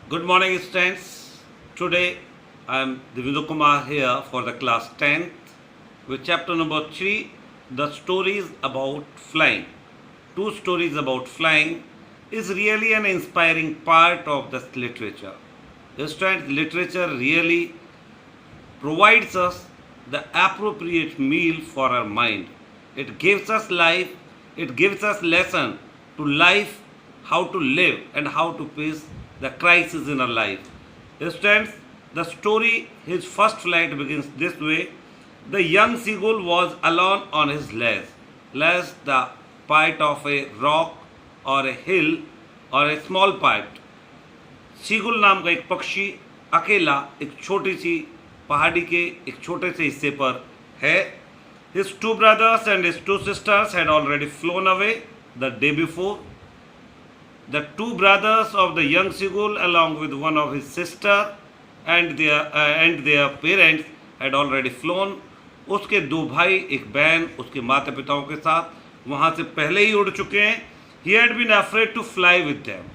Good morning, students. Today I am Dividu Kumar here for the class 10th with chapter number 3, the stories about flying. Two stories about flying is really an inspiring part of this literature. Students, literature really provides us the appropriate meal for our mind. It gives us life, it gives us lesson to life, how to live and how to face the crisis in our life. Students, the story, his first flight begins this way. The young seagull was alone on his ledge. Ledge, the part of a rock or a hill or a small part. Seagull नाम का एक पक्षी अकेला एक छोटी सी पहाड़ी के एक छोटे से हिस्से पर है. His two brothers and his two sisters had already flown away the day before. The two brothers of the young seagull, along with one of his sister and their parents, had already flown. उसके दो भाई, एक बहन, उसके माता पिताओं के साथ वहाँ से पहले ही उड़ चुके हैं. He had been afraid to fly with them.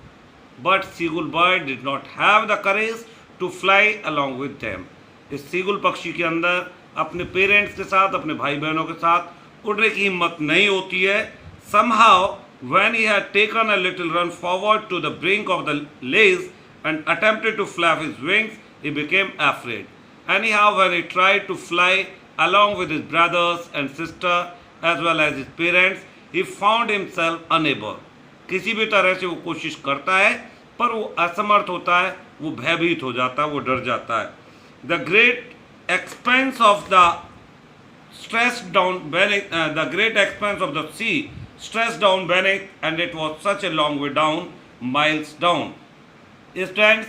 But seagull bird did not have the courage to fly along with them. इस सीगुल पक्षी के अंदर अपने पेरेंट्स के साथ, अपने भाई बहनों के साथ उड़ने की हिम्मत नहीं होती है. Somehow, when he had taken a little run forward to the brink of the ledge and attempted to flap his wings, he became afraid. Anyhow, when he tried to fly along with his brothers and sister as well as his parents, he found himself unable. किसी भी तरह से वो कोशिश करता है पर वो असमर्थ होता है, वो भयभीत हो जाता है, वो डर जाता है. The great expense of the stressed down beneath the great expanse of the sea stressed down beneath, and it was such a long way down, miles down. Stands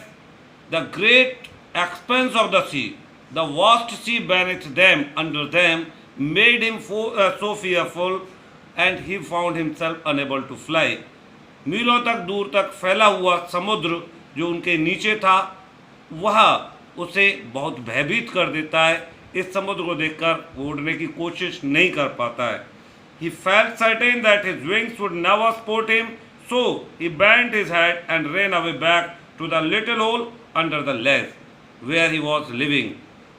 the great expanse of the sea, the vast sea beneath them, under them, made him so fearful, and he found himself unable to fly. मीलों तक दूर तक फैला हुआ समुद्र जो उनके नीचे था वह उसे बहुत भयभीत कर देता है. इस समुद्र को देखकर वो उड़ने की कोशिश नहीं कर पाता है. He felt certain that his wings would never support him, so he bent his head and ran away back to the little hole under the ledge where he was living.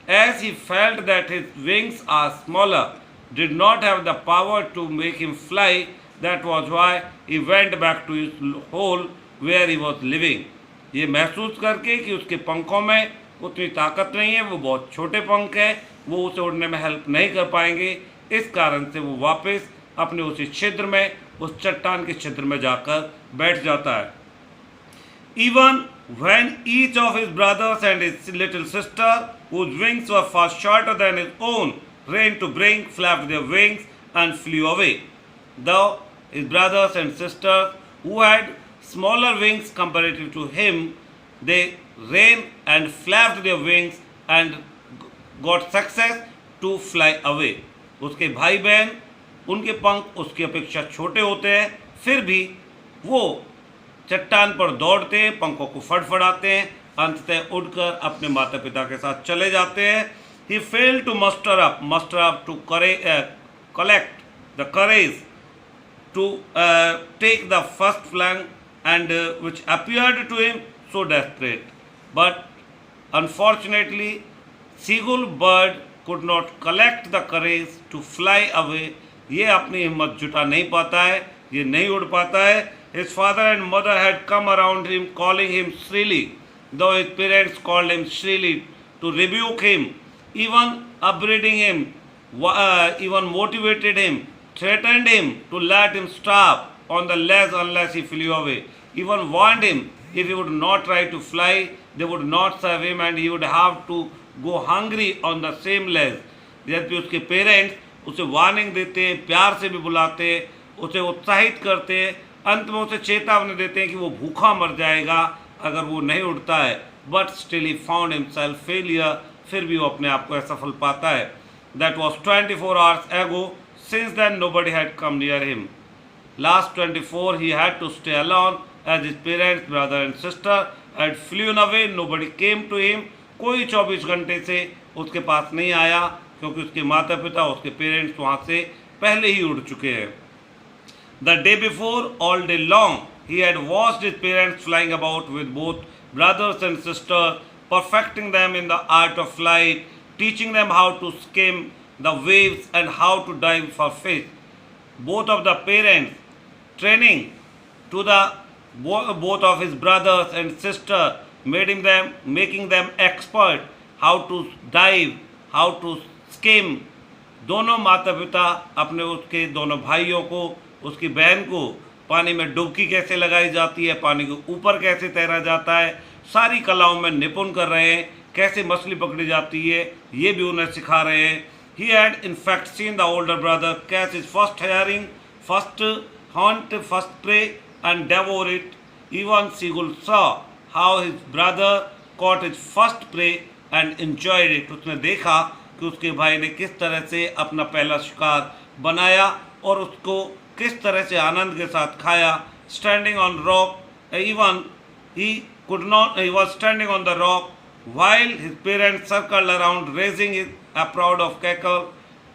As he felt that his wings are smaller, did not have the power to make him fly, that was why he went back to his hole where he was living. ये महसूस करके कि उसके पंखों में उतनी ताकत नहीं है, वो बहुत छोटे पंख हैं, वो उसे उड़ने में हेल्प नहीं कर पाएंगे. इस कारण से वो वापस अपने उसी छिद्र में, उस चट्टान के छिद्र में जाकर बैठ जाता है. Even when each of his brothers and his little sister, whose wings were far shorter than his own, ran to bring, flapped their wings and flew away. Though his brothers and sisters, who had smaller wings comparative to him, they ran and flapped their wings and got success to fly away. उसके भाई बहन, उनके पंख उसकी अपेक्षा छोटे होते हैं, फिर भी वो चट्टान पर दौड़ते हैं, पंखों को फड़फड़ाते हैं, अंततः उड़कर अपने माता पिता के साथ चले जाते हैं. He failed to muster up to collect the courage to take the first flight, and which appeared to him so desperate. But unfortunately, seagull bird could not collect the courage to fly away. ये अपनी हिम्मत जुटा नहीं पाता है, ये नहीं उड़ पाता है. His father and mother had come around him, calling him shrilly, though his parents called him shrilly to rebuke him, even upbraiding him, even motivated him, threatened him to let him stop on the ledge unless he flew away, even warned him if he would not try to fly, they would not serve him and he would have to go hungry on the same ledge. यद्यपि उसके parents उसे warning देते हैं, प्यार से भी बुलाते हैं, उसे उत्साहित करते हैं, अंत में उसे चेतावनी देते हैं कि वो भूखा मर जाएगा अगर वो नहीं उड़ता है. But still he found himself failure, फिर भी वो अपने आप को असफल पाता है. That was 24 hours ago. Since then nobody had come near him. Last 24 he had to stay alone as his parents, brother and sister had flown away. Nobody came to him. कोई 24 घंटे से उसके पास नहीं आया क्योंकि उसके माता पिता, उसके पेरेंट्स वहाँ से पहले ही उड़ चुके हैं. The day before, all day long, he had watched his parents flying about with both brothers and sisters, perfecting them in the art of flight, teaching them how to skim the waves and how to dive for fish. Both of the parents training to the both of his brothers and sister, making them expert how to dive, how to skim. दोनों माता पिता अपने उसके दोनों भाइयों को, उसकी बहन को पानी में डुबकी कैसे लगाई जाती है, पानी के ऊपर कैसे तैरा जाता है, सारी कलाओं में निपुण कर रहे हैं, कैसे मछली पकड़ी जाती है ये भी उन्हें सिखा रहे हैं. He had in fact seen the older brother catch his first herring, first hunt, first prey and devour it. Even Sigurd saw how his brother caught his first prey and enjoyed it. उसने देखा कि उसके भाई ने किस तरह से अपना पहला शिकार बनाया और उसको किस तरह से आनंद के साथ खाया. Standing on rock, even he was standing on the rock while his parents circled around, raising a proud of cackle,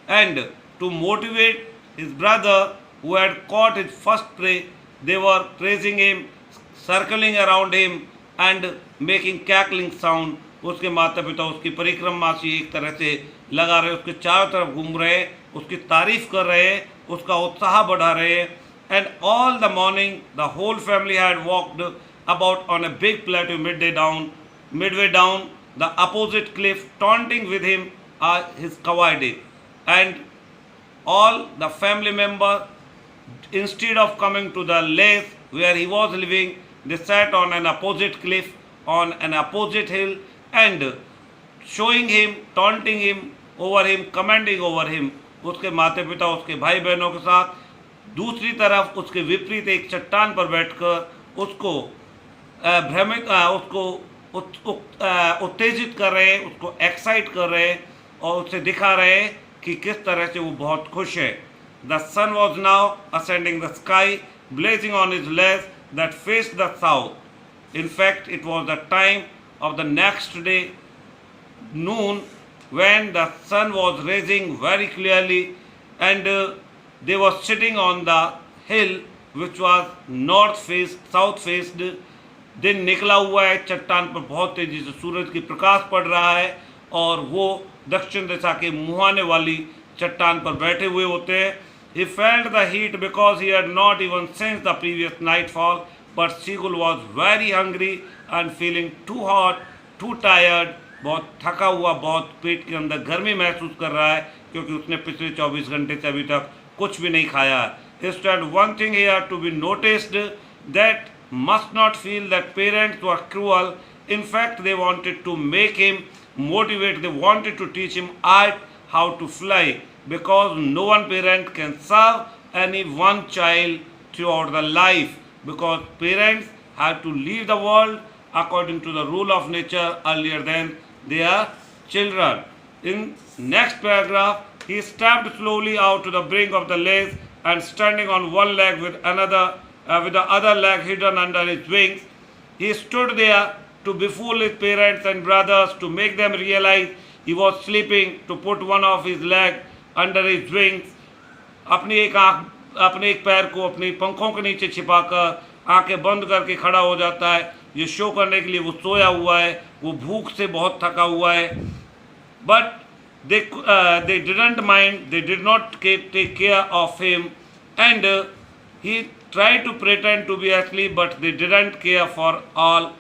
and to motivate his brother who had caught his first prey, they were praising him, circling around him and making cackling sound. उसके माता पिता उसकी परिक्रमा से एक तरह से लगा रहे, उसके चारों तरफ घूम रहे, उसकी तारीफ कर रहे, उसका उत्साह बढ़ा रहे. And all the morning the whole family had walked about on a big plateau midway down the opposite cliff, taunting with him his cowardice. And all the family members, instead of coming to the lake where he was living, they sat on an opposite cliff, on an opposite hill, and showing him, taunting him, over him, commanding over him. उसके माता पिता उसके भाई बहनों के साथ दूसरी तरफ उसके विपरीत एक चट्टान पर बैठकर उसको भ्रमित उसको उत्तेजित कर रहे, उसको एक्साइट कर रहे और उसे दिखा रहे कि किस तरह से वो बहुत खुश है. The sun was now ascending the sky, blazing on his legs that faced the south. In fact, it was the time of the next day, noon, when the sun was rising very clearly, and they were sitting on the hill which was north faced, south faced. दिन निकला हुआ है, चट्टान पर बहुत तेजी से सूरज की प्रकाश पड़ रहा है और वो दक्षिण दिशा के मुहाने वाली चट्टान पर बैठे हुए होते हैं. He felt the heat because he had not even sensed the previous nightfall, but Sigurd was very hungry and feeling too hot, too tired. बहुत थका हुआ, बहुत पेट के अंदर गर्मी महसूस कर रहा है क्योंकि उसने पिछले 24 घंटे से अभी तक कुछ भी नहीं खाया. Instead, one thing here to be noticed, that must not feel that parents were cruel. In fact, they wanted to make him motivate, they wanted to teach him art, how to fly, because no one parent can serve any one child throughout the life, because parents have to leave the world according to the rule of nature earlier than their children. In next paragraph, he stepped slowly out to the brink of the lake and standing on one leg with the other leg hidden under his wings, he stood there to befool his parents and brothers, to make them realize he was sleeping, to put one of his legs under his wings. अपने एक पैर को अपने पंखों के नीचे छिपाकर आंखें बंद करके खड़ा हो जाता है, ये शो करने के लिए वो सोया हुआ है, वो भूख से बहुत थका हुआ है. But they didn't mind, they did not take care of him, and he tried to pretend to be asleep, but they didn't care for all.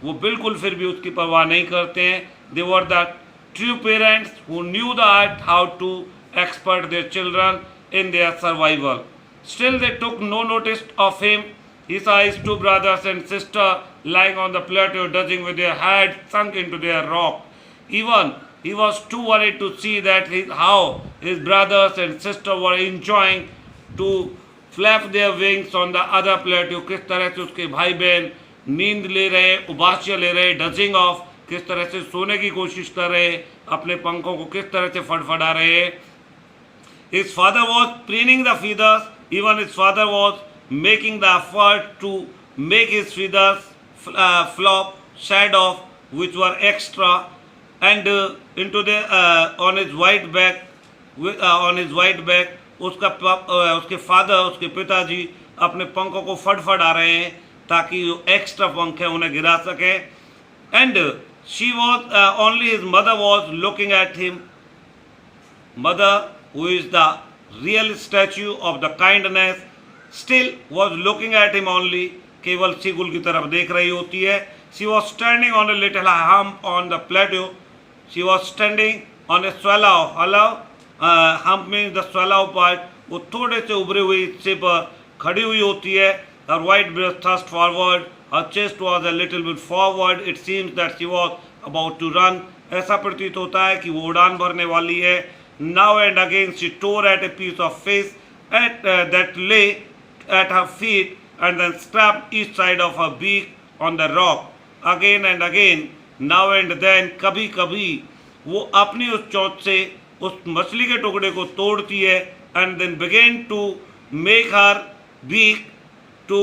वो बिल्कुल फिर भी उसकी परवाह नहीं करते हैं. They were the true parents who knew the art how to expert their children in their survival. Still they took no notice of him. He saw his two brothers and sister lying on the plateau, dozing with their heads sunk into their rock. Even he was too worried to see that how his brothers and sister were enjoying to flap their wings on the other plateau. किस तरह से उसके भाई बहन नींद ले रहे, उबासिया ले रहे, डजिंग ऑफ, किस तरह से सोने की कोशिश कर रहे, अपने पंखों को किस तरह से फड़फड़ा रहे. His father was preening the feathers. Even his father was making the effort to make his feathers flop, shed off, which were extra, and into the on his white back, उसके फादर, उसके पिताजी अपने पंखों को फड़फड़ा रहे हैं ताकि जो एक्स्ट्रा पंख है उन्हें गिरा सके. And she was only his mother was looking at him. Mother, who is the real statue of the kindness, still was looking at him only. केवल सीगुल की तरफ देख रही होती है. She was standing on a little hump on the plateau. She was standing on a swallow. Hump means the swallow part. वो थोड़े से उभरे हुए हिस्से पर खड़ी हुई होती है. Her white breast thrust forward. Her chest was a little bit forward. It seems that she was about to run. ऐसा प्रतीत होता है कि वो उड़ान भरने वाली है. Now and again she tore at a piece of fish that lay at her feet and then scraped each side of her beak on the rock. Again and again, now and then, कभी कभी वो अपनी उस चोंच से उस मछली के टुकड़े को तोड़ती है and then began to make her beak to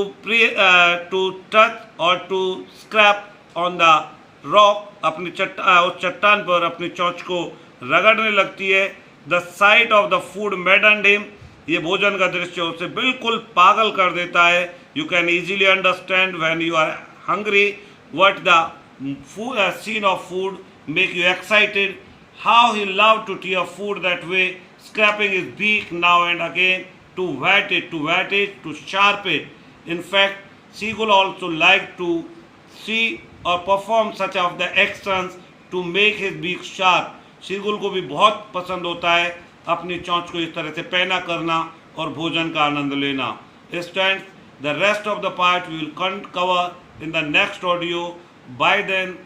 touch or to scrap on the rock. अपनी उस चट्टान पर अपनी चोंच को रगड़ने लगती है. The sight of the food maddened him. ये भोजन का दृश्य उसे बिल्कुल पागल कर देता है. You can easily understand when you are hungry what the scene of food make you excited. How he loved to tear food that way, scraping his beak now and again to whet it, to sharp it. In fact, seagull also liked to see or perform such of the actions to make his beak sharp. Seagull को भी बहुत पसंद होता है अपनी चोंच को इस तरह से पैना करना और भोजन का आनंद लेना. Students, the rest of the part we will cover in the next audio. By then,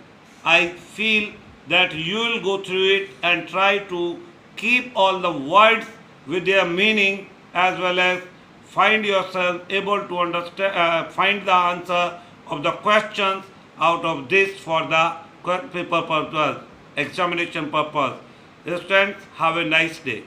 I feel that you will go through it and try to keep all the words with their meaning as well as find yourself able to understand, find the answer of the questions out of this for the paper purpose, examination purpose. Students, have a nice day.